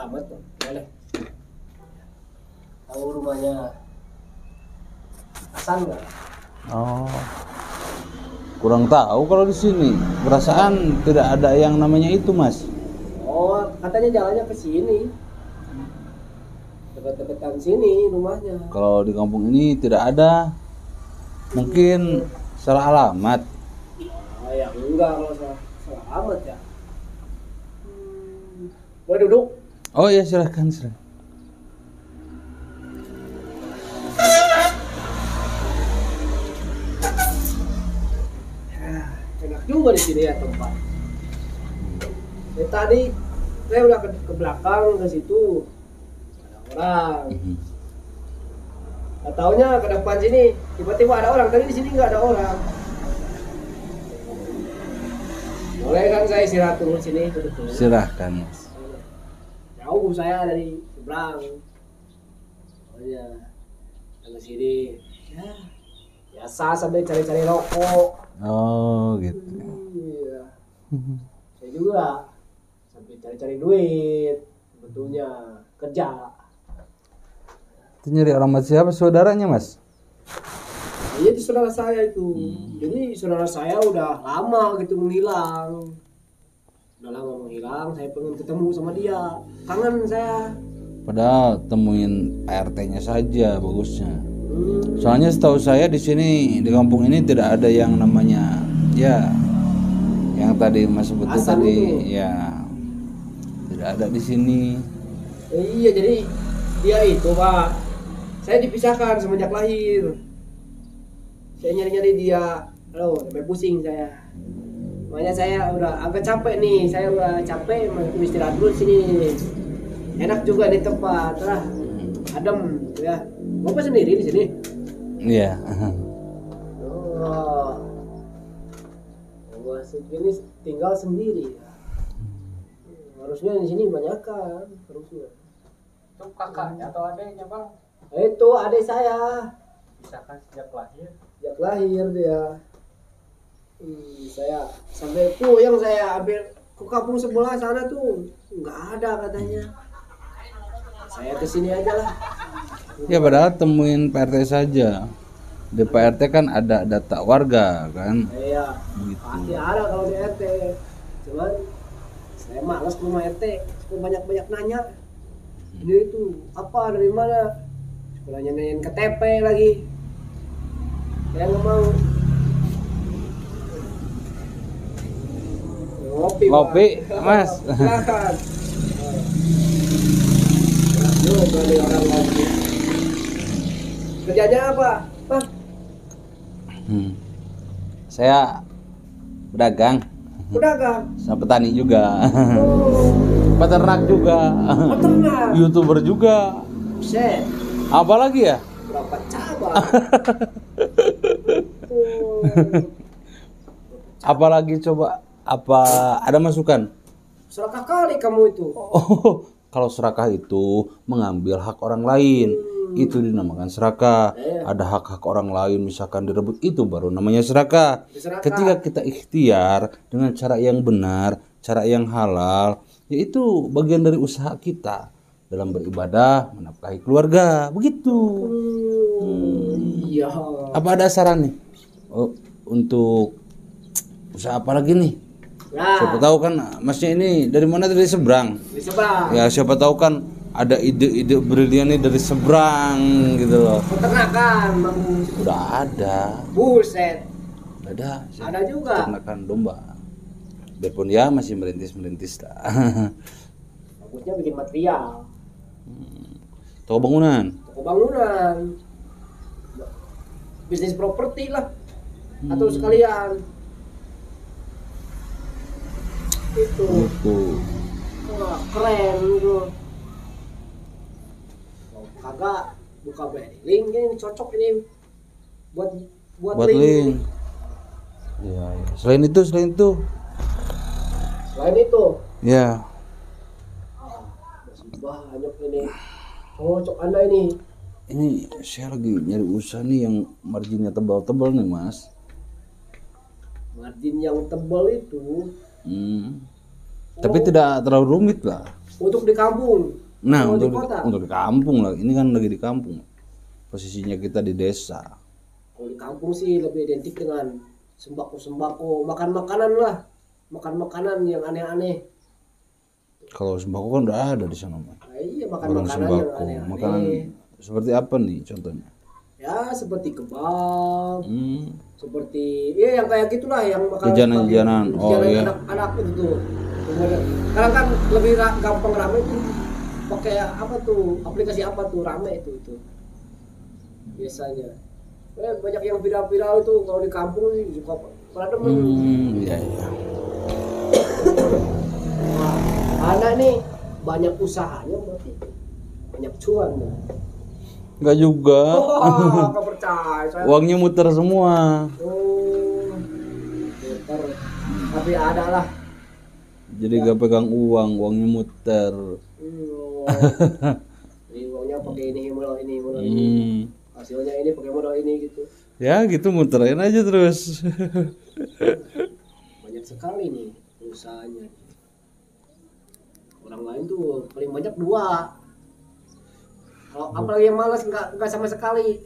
alamat tuh, boleh. Tahu rumahnya Hasan nggak? Oh, kurang tahu kalau di sini. Perasaan tidak ada yang namanya itu, Mas. Oh, katanya jalannya ke sini. Dekat-dekatan sini rumahnya. Kalau di kampung ini tidak ada. Mungkin salah alamat. Oh ya enggak kalau salah alamat ya. Boleh duduk? Oh iya, silahkan. Enak juga di sini ya tempat. Tadi saya udah ke belakang ke situ ada orang. Nggak taunya ke depan sini tiba-tiba ada orang. Tadi di sini nggak ada orang. Boleh kan saya istirahat turun sini duduk dulu. Silahkan, Mas. Jauh saya dari seberang. Oh iya. Ke sini. Ya, biasa sambil cari-cari rokok. Oh, gitu. Iya. Saya juga sambil cari-cari duit. Sebetulnya kerja. Itu nyari alamat siapa? Saudaranya, Mas? Iya, itu saudara saya itu. Jadi saudara saya udah lama gitu menghilang. Udah lama menghilang, saya pengen ketemu sama dia. Kangen saya. Padahal temuin RT-nya saja bagusnya. Soalnya setahu saya di sini di kampung ini tidak ada yang namanya ya yang tadi Mas sebut Hasan tadi itu. ya tidak ada di sini. Iya, jadi dia itu Pak, saya dipisahkan semenjak lahir. Saya nyari-nyari dia, sampai pusing saya. Makanya saya udah agak capek nih, saya udah capek mau istirahat dulu sini. Enak juga di tempat lah, adem ya. Bapak sendiri di sini? Iya. Oh, gua segini tinggal sendiri ya. Harusnya di sini banyak kan, harusnya. Itu kakaknya atau adiknya bang? Itu adik saya, Misalkan sejak lahir. sejak lahir dia. Saya sampai puyeng saya ambil ke kampung sebelah sana tuh nggak ada katanya. Saya kesini aja lah. Ya padahal temuin PRT saja. Di PRT kan ada data warga kan. Iya, Begitu. pasti ada kalau di RT. Cuman saya malas ke rumah RT, banyak-banyak nanya. Ini itu apa dari mana? Sekolah nanyain KTP lagi. Saya nggak mau. Ngopi, Mas. Silakan. Juga nih orang ngopi. Kerjanya apa, Bang? Saya pedagang, Pedagang. sama petani juga. Oh, Peternak juga. peternak. YouTuber juga. Set. Apalagi ya? Berapa cabang? Apalagi coba apa ada masukan? Serakah kali kamu itu. Oh, kalau serakah itu mengambil hak orang lain. Itu dinamakan serakah. Ada hak-hak orang lain misalkan direbut, itu baru namanya serakah. Serakah. Ketika kita ikhtiar dengan cara yang benar, cara yang halal, yaitu bagian dari usaha kita dalam beribadah, menafkahi keluarga, begitu. Iya. Apa ada saran nih untuk usaha apa lagi nih? Siapa Nah, tahu kan masnya ini dari mana, dari seberang. di seberang. Ya siapa tahu kan ada ide-ide brilian nih dari seberang gitu loh. Peternakan, bagus. Udah ada. Buset. Ada. Ada juga. Ternakan domba. Biarpun ya masih merintis-merintis lah. Bagusnya bikin material. Toko bangunan. Toko bangunan. Bisnis properti lah. Atau sekalian. Itu. Itu. Wah, keren itu. Kalau kagak buka link ini cocok ini buat Buat link. Ya, ya. Selain itu. Selain itu, Ya. masih banyak ini. Cocok Anda ini. Ini saya lagi nyari usaha nih yang marginnya tebal-tebal nih mas. Margin yang tebal itu Tapi tidak terlalu rumit lah. Untuk di kampung. Nah, Kalau di untuk kota. untuk di kampung lah. Ini kan lagi di kampung. Posisinya kita di desa. Kalau di kampung sih lebih identik dengan sembako-sembako, makan makanan lah. Makan makanan yang aneh-aneh. Kalau sembako kan udah ada di sana, Mas. Nah, iya, makan Orang makanan yang sembako. aneh-aneh. Makanan seperti apa nih contohnya? Ya, seperti kebab, Hmm. seperti yang kayak gitulah yang makan Jajanan-jajanan. Oh, iya. anak-anak itu tuh. Sekarang kan lebih gampang rame itu pakai apa tuh, aplikasi apa tuh, rame itu biasanya. Banyak yang viral-viral itu kalau di kampung sih suka pada demen. Iya, iya. Nah, karena nih banyak usahanya berarti banyak cuan ya. Enggak juga. Wah, nggak percaya saya. Uangnya muter semua. Oh, muter. Tapi ada lah. Jadi gak pegang uang, uangnya muter. Jadi uangnya pakai ini modal ini modal ini. Hmm. Hasilnya ini pakai modal ini gitu. Ya gitu muterin aja terus. Banyak sekali nih usahanya. Orang lain tuh paling banyak 2. Kalau apalagi yang malas nggak sama sekali.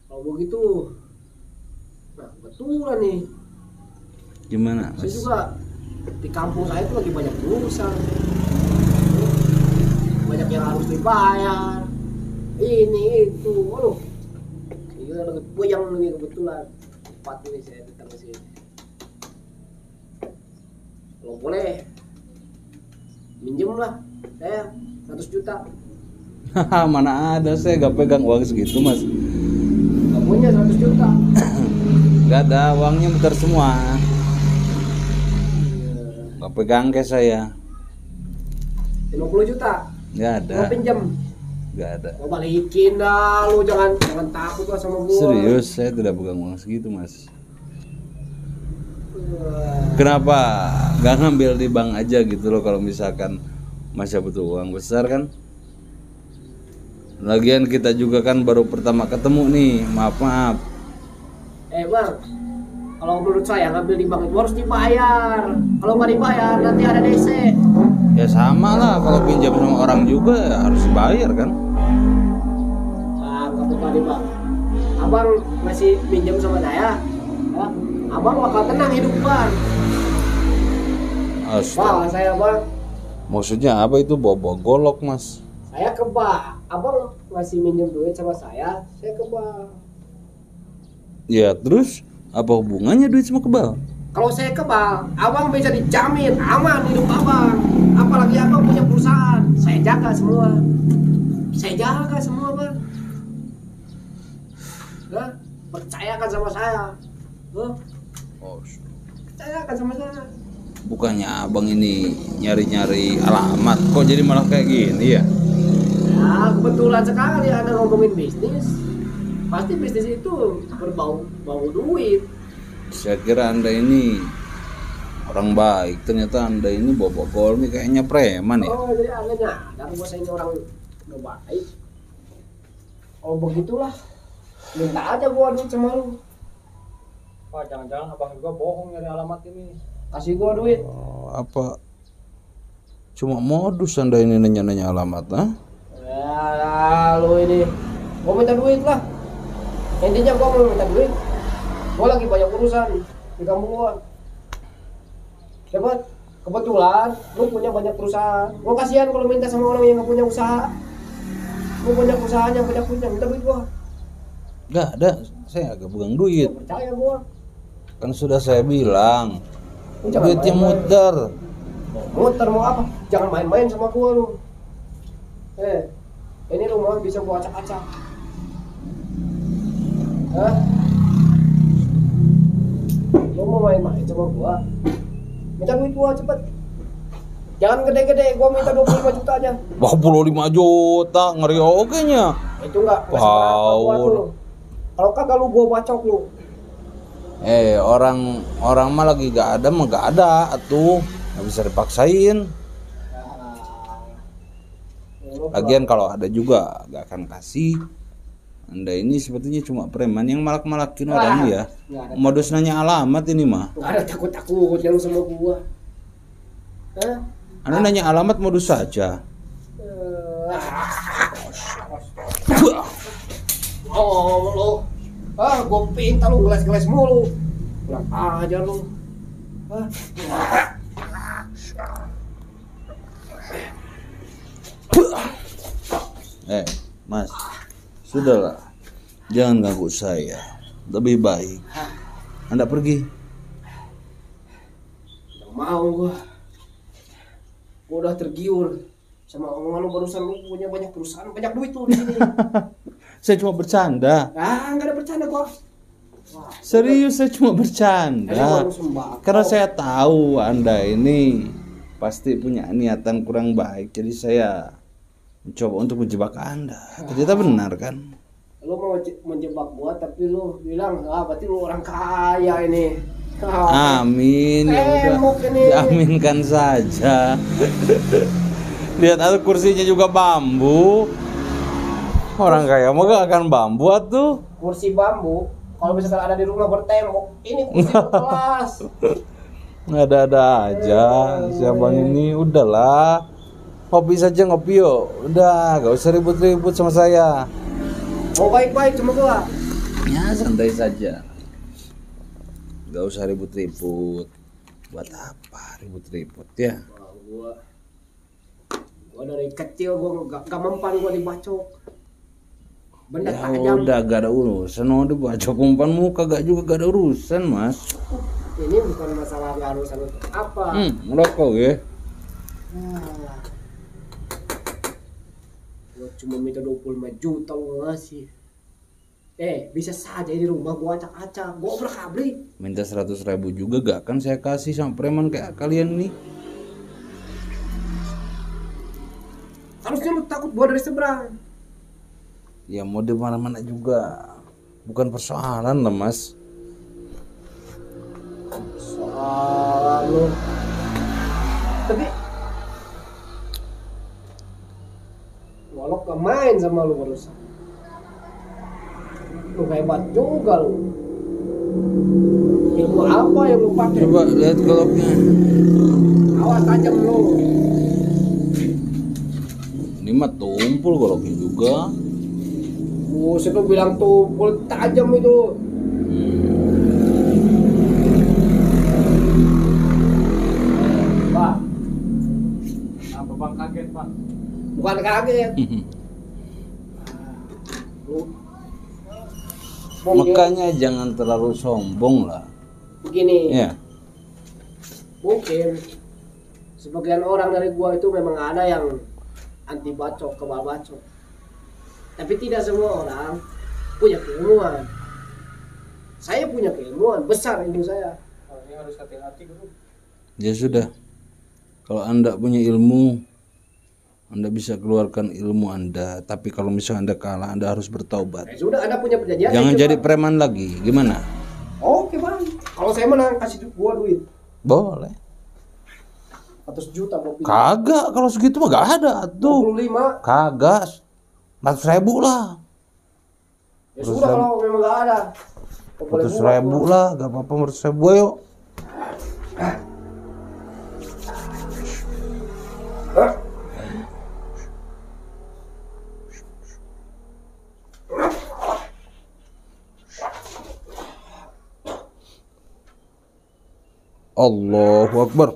Kalau begitu, nah kebetulan nih. Gimana, Saya Mas? juga di kampung saya itu lagi banyak urusan. Banyak yang harus dibayar. Ini itu, aduh. Iya lagi puyeng nih kebetulan. Tepat ini saya datang ke sini. Kalau boleh, minjem lah. Saya 100 juta. Mana ada, saya gak pegang uang segitu, Mas. Gak punya 100 juta. Gak ada, uangnya muter semua. Gak pegang kayak saya. 50 juta. Gak ada. Mau pinjam. Gak ada. Mau balikin dah lu, jangan takut lah sama gua. Serius, saya tidak pegang uang segitu, Mas. Kenapa gak ngambil di bank aja gitu loh kalau misalkan Masnya butuh uang besar kan? Lagian kita juga kan baru pertama ketemu nih, maaf. Bang, kalau menurut saya ngambil di bank itu harus dibayar. Kalau nggak dibayar nanti ada DC. Ya sama lah, kalau pinjam sama orang juga ya harus dibayar kan? Nggak apa di bank. Abang masih pinjam sama saya, ya, abang bakal tenang hidup bang. Astaga. Wah, saya bang, Maksudnya apa itu bawa golok, Mas? saya ke bank. Abang masih minjem duit sama saya ke bank. Ya terus apa hubungannya duit sama kebal? Kalau saya ke bank, abang bisa dijamin aman hidup abang. Apalagi abang punya perusahaan, saya jaga semua. Bang. Nah, percayakan sama saya. Oh, Percayakan sama saya. bukannya abang ini nyari-nyari alamat, kok jadi malah kayak gini ya? Ya, kebetulan sekali Anda ngomongin bisnis. Pasti bisnis itu berbau duit. Saya kira Anda ini orang baik, ternyata Anda ini bawa golmi kayaknya preman ya. Oh, jadi Anda nyadar bahwa saya ini orang nggak baik. Oh, begitulah. Minta aja gua duit sama lu. Wah, jangan-jangan abang juga bohong nyari alamat ini. Kasih gua duit. Oh, apa cuma modus Anda ini nanya-nanya alamat, ah? Ya, lu ini. Gua minta duit lah. Intinya gua mau minta duit. Gua lagi banyak urusan di kampung gua. Dapat kebetulan lu punya banyak perusahaan. Gua kasihan kalau minta sama orang yang nggak punya usaha. Gua punya perusahaan yang banyak punya, minta duit gua. Gak ada, saya agak pegang duit. Gua percaya gua. Kan sudah saya bilang, Lu jangan duitnya main-main. muter. Muter mau apa? Jangan main-main sama gua lu. Ini rumah bisa gua acak-acak. Hah? Lu mau main-main sama gua? Minta duit gua cepet. Jangan gede-gede, gua minta 25 juta aja. 25 juta, ngeri oke nya. Itu enggak seberapa gua tuh. Kalau kagak lu gua bacok lu. Orang mah lagi gak ada mah gak ada atuh, nggak bisa dipaksain. Lagian kalau ada juga gak akan kasih. Anda ini sepertinya cuma preman yang malak-malakin orang ya. Nggak ada. Modus nanya alamat ini mah. Enggak ada takut-takutnya lu sama gua. Hah? Anda nanya alamat modus saja. Oh, lu. Gue pinta lu ngeles-ngeles mulu. Kurang ajar lu. Mas, sudahlah, jangan ganggu saya. Lebih baik Anda pergi. Nggak mau gue udah tergiur sama omongan lu barusan. Lu punya banyak perusahaan, banyak duit tuh di sini. Saya cuma bercanda. Nggak ada bercanda gua. Serius, saya cuma Ini bercanda. warung sembako. Karena saya tahu Anda ini pasti punya niatan kurang baik, jadi saya mencoba untuk menjebak Anda. Ternyata benar kan? Lu mau menjebak gua tapi lu bilang berarti lu orang kaya ini. Amin, ya udah, Tembok ini. diaminkan saja. Lihat ada kursinya juga bambu. Orang kaya mah gak akan bambu atuh. Kursi bambu kalau misalkan ada di rumah bertembok, ini kursi berkelas. Ada aja si abang ini. Udahlah, ngopi saja, ngopi yuk. Udah, gak usah ribut-ribut sama saya. Mau baik-baik sama gua. Ya santai saja, gak usah ribut-ribut. Buat apa ribut-ribut ya? Gua dari kecil gua gak mempan gua dibacok. Benda Ya tajam. udah, gak ada urusan. Mau dibacok umpan muka gak juga gak ada urusan, Mas. Ini bukan masalah urusan apa. Ngerokok ya. Gua cuma minta 25 juta lu ngasih. Bisa saja di rumah gua acak-acak. Gua berkabli. Minta 100.000 juga gak akan saya kasih sama preman kayak kalian nih. Harusnya lu takut gua dari seberang. Ya mau di mana-mana juga bukan persoalan lah, Mas. Soal lu. Tapi walau gak main sama lu barusan. Lu hebat juga lu. Ilmu apa yang lu pakai? Coba lihat goloknya. Awas tajam lu. Ini mah tumpul goloknya juga. Buset lu bilang tumpul, tajam itu. Pak, Apa bang kaget pak? bukan kaget. Lu mungkin Makanya jangan terlalu sombong lah. begini. Ya. Mungkin sebagian orang dari gua itu memang ada yang anti bacok, kebal bacok. Tapi tidak semua orang punya keilmuan. Saya punya keilmuan, besar ilmu saya. Oh, ini harus hati-hati bro. Ya sudah. Kalau Anda punya ilmu, Anda bisa keluarkan ilmu Anda. Tapi kalau misalnya Anda kalah, Anda harus bertaubat. Sudah, Anda punya perjanjian. Jangan coba. jadi preman lagi. Gimana? Oke bang, kalau saya menang kasih gua duit Boleh. 100 juta gua pilih. Kagak, kalau segitu mah gak ada tuh. 25. Kagak. 400.000 lah. Ya sudah kalau memang gak ada. 100.000 lah, gak apa-apa 100.000 yuk. Allahu Akbar.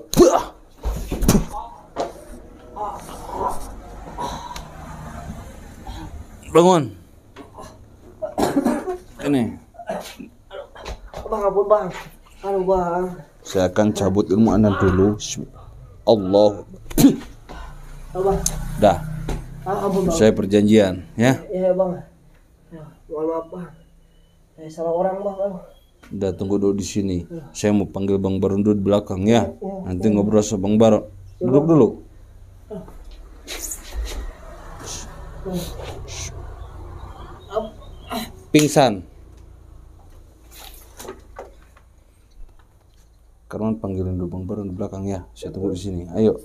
Bangun. Ini. Bang, ampun bang. Halo bang. Saya akan cabut ilmu Anda dulu. Allah. Halo bang. Dah, Ampun bang. saya perjanjian ya. Iya bang. Ya, mohon maaf bang. Saya salah orang bang. Udah tunggu dulu di sini. Saya mau panggil Bang Baron dulu di belakang ya. Nanti ngobrol sama Bang Baron. Duduk dulu. Pingsan. Karena panggilin dulu Bang Baron di belakang ya. Saya tunggu di sini. Ayo.